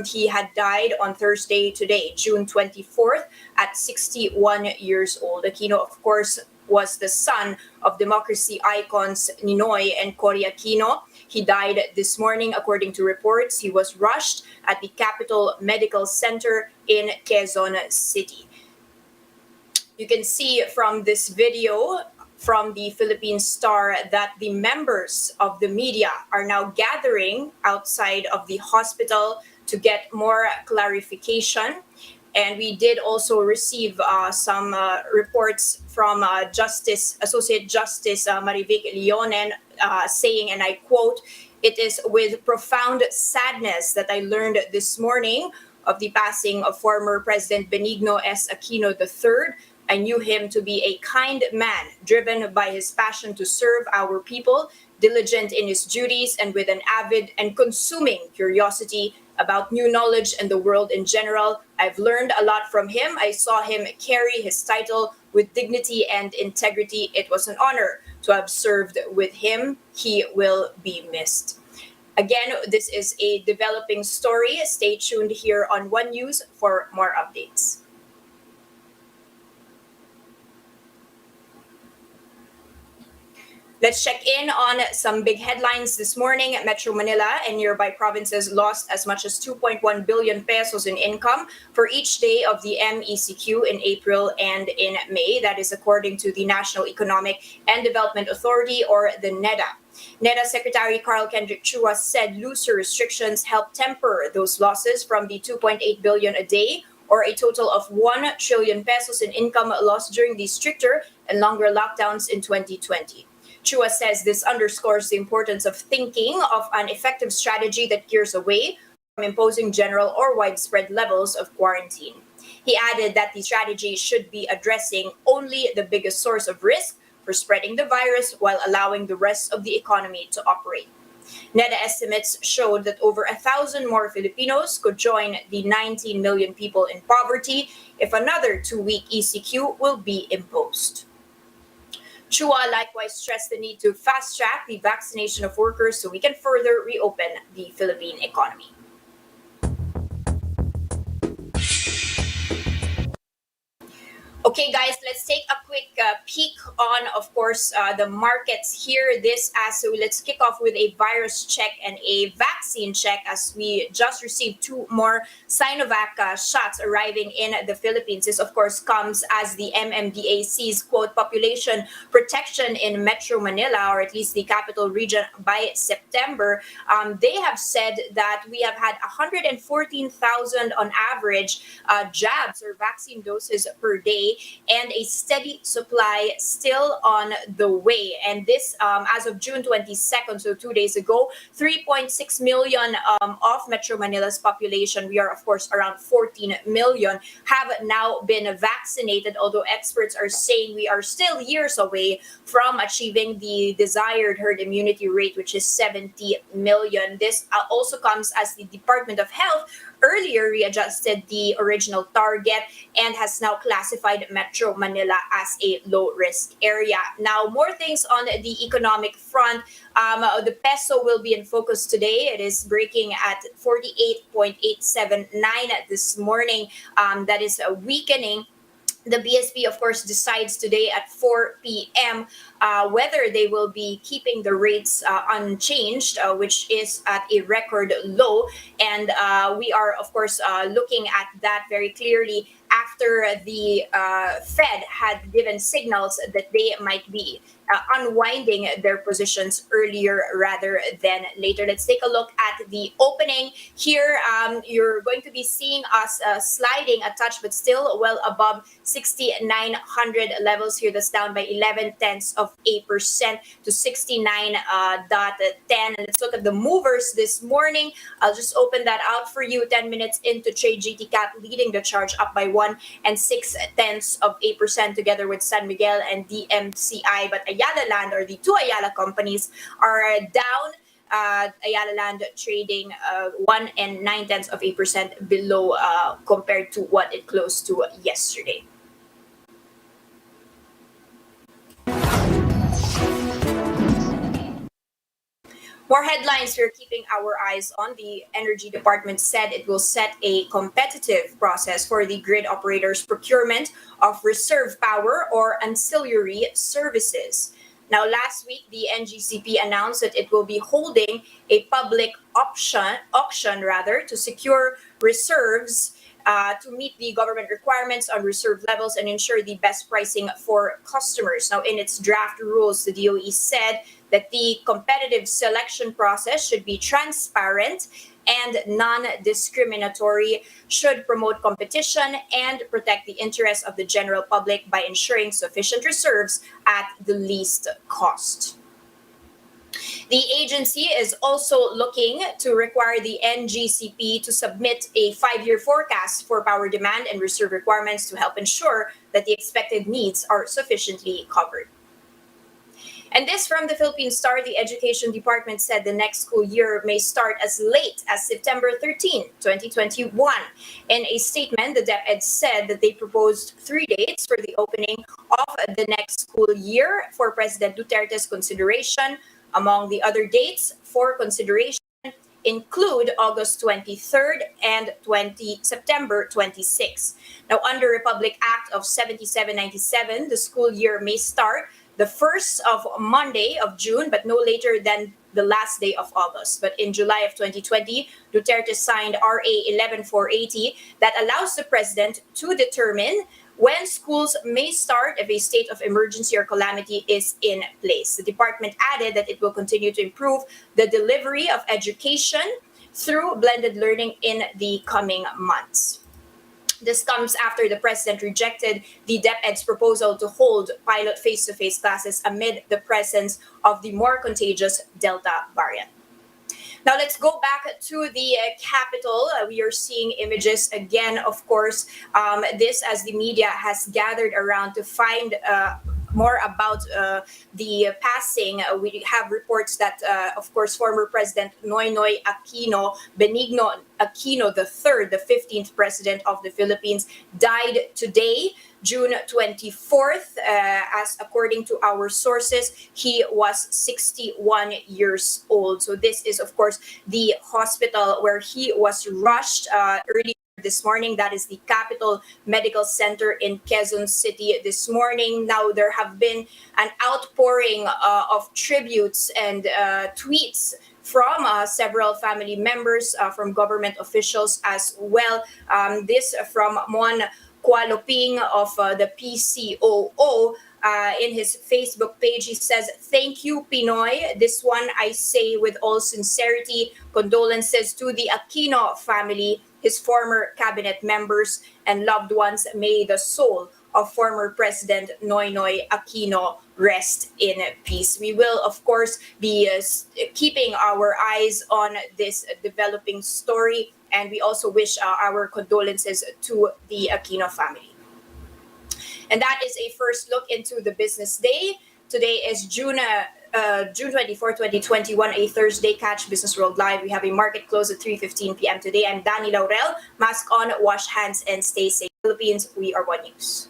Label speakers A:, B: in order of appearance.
A: He had died on Thursday today, June 24th, at 61 years old. Aquino, of course, was the son of democracy icons Ninoy and Cory Aquino. He died this morning, according to reports. He was rushed at the Capital Medical Center in Quezon City. You can see from this video from the Philippine Star that the members of the media are now gathering outside of the hospital to get more clarification. And we did also receive some reports from Associate Justice Marivic Leonen saying, and I quote, "It is with profound sadness that I learned this morning of the passing of former President Benigno S. Aquino III. I knew him to be a kind man, driven by his passion to serve our people, diligent in his duties, and with an avid and consuming curiosity about new knowledge and the world in general. I've learned a lot from him. I saw him carry his title with dignity and integrity. It was an honor to have served with him. He will be missed." Again, this is a developing story. Stay tuned here on One News for more updates. Let's check in on some big headlines this morning. Metro Manila and nearby provinces lost as much as 2.1 billion pesos in income for each day of the MECQ in April and in May. That is according to the National Economic and Development Authority, or the NEDA. NEDA Secretary Carl Kendrick Chua said looser restrictions helped temper those losses from the 2.8 billion a day, or a total of 1 trillion pesos in income lost during the stricter and longer lockdowns in 2020. Chua says this underscores the importance of thinking of an effective strategy that gears away from imposing general or widespread levels of quarantine. He added that the strategy should be addressing only the biggest source of risk for spreading the virus while allowing the rest of the economy to operate. NEDA estimates showed that over 1,000 more Filipinos could join the 19 million people in poverty if another 2-week ECQ will be imposed. Chua likewise stressed the need to fast-track the vaccination of workers so we can further reopen the Philippine economy. Okay, guys, let's take a quick peek on, of course, the markets here. Let's kick off with a virus check and a vaccine check, as we just received 2 more Sinovac shots arriving in the Philippines. This, of course, comes as the MMDA sees, quote, population protection in Metro Manila, or at least the capital region, by September. They have said that we have had 114,000 on average jabs or vaccine doses per day, and a steady supply still on the way. And this, as of June 22nd, so 2 days ago, 3.6 million of Metro Manila's population, we are of course around 14 million, have now been vaccinated, although experts are saying we are still years away from achieving the desired herd immunity rate, which is 70 million. This also comes as the Department of Health earlier readjusted the original target and has now classified Metro Manila as a low-risk area. Now, more things on the economic front. The peso will be in focus today. It is breaking at 48.879 this morning. That is weakening. The BSP, of course, decides today at 4 p.m. Whether they will be keeping the rates unchanged, which is at a record low. And we are, of course, looking at that very clearly after the Fed had given signals that they might be unwinding their positions earlier rather than later. Let's take a look at the opening here. You're going to be seeing us sliding a touch, but still well above 6,900 levels here. That's down by 0.11% to 69.10. Let's look at the movers this morning. I'll just open that out for you. 10 minutes into trade, GT Cap leading the charge up by 1.6% together with San Miguel and DMCI. But Ayala Land, or the 2 Ayala companies, are down. Ayala Land trading 1.9% below compared to what it closed to yesterday. More headlines we're keeping our eyes on. The Energy Department said it will set a competitive process for the grid operators' procurement of reserve power or ancillary services. Now, last week, the NGCP announced that it will be holding a public auction rather, to secure reserves to meet the government requirements on reserve levels and ensure the best pricing for customers. Now, in its draft rules, the DOE said that the competitive selection process should be transparent and non-discriminatory, should promote competition and protect the interests of the general public by ensuring sufficient reserves at the least cost. The agency is also looking to require the NGCP to submit a 5-year forecast for power demand and reserve requirements to help ensure that the expected needs are sufficiently covered. And this from the Philippine Star, the Education Department said the next school year may start as late as September 13, 2021. In a statement, the DepEd said that they proposed 3 dates for the opening of the next school year for President Duterte's consideration. Among the other dates for consideration include August 23rd and September 26th. Now, under Republic Act of 7797, the school year may start the first of Monday of June, but no later than the last day of August. But in July of 2020, Duterte signed RA 11480 that allows the president to determine when schools may start if a state of emergency or calamity is in place. The department added that it will continue to improve the delivery of education through blended learning in the coming months. This comes after the president rejected the DepEd's proposal to hold pilot face-to-face classes amid the presence of the more contagious Delta variant. Now let's go back to the capital. We are seeing images again, of course, this as the media has gathered around to find more about the passing. We have reports that, of course, former President Noynoy Aquino, Benigno Aquino III, the 15th President of the Philippines, died today, June 24th. As according to our sources, he was 61 years old. So this is, of course, the hospital where he was rushed early this morning. That is the Capital Medical Center in Quezon City this morning. Now, there have been an outpouring of tributes and tweets from several family members, from government officials as well. This from Mon Kualoping of the PCOO. In his Facebook page, he says, "Thank you, Pinoy. This one I say with all sincerity. Condolences to the Aquino family, his former cabinet members, and loved ones. May the soul of former President Noynoy Aquino rest in peace." We will, of course, be keeping our eyes on this developing story, and we also wish our condolences to the Aquino family. And that is a first look into the business day. Today is June 24, 2021, a Thursday. Catch Businessworld Live. We have a market close at 3:15 p.m. today. I'm Danny Laurel. Mask on, wash hands, and stay safe. Philippines, we are One News.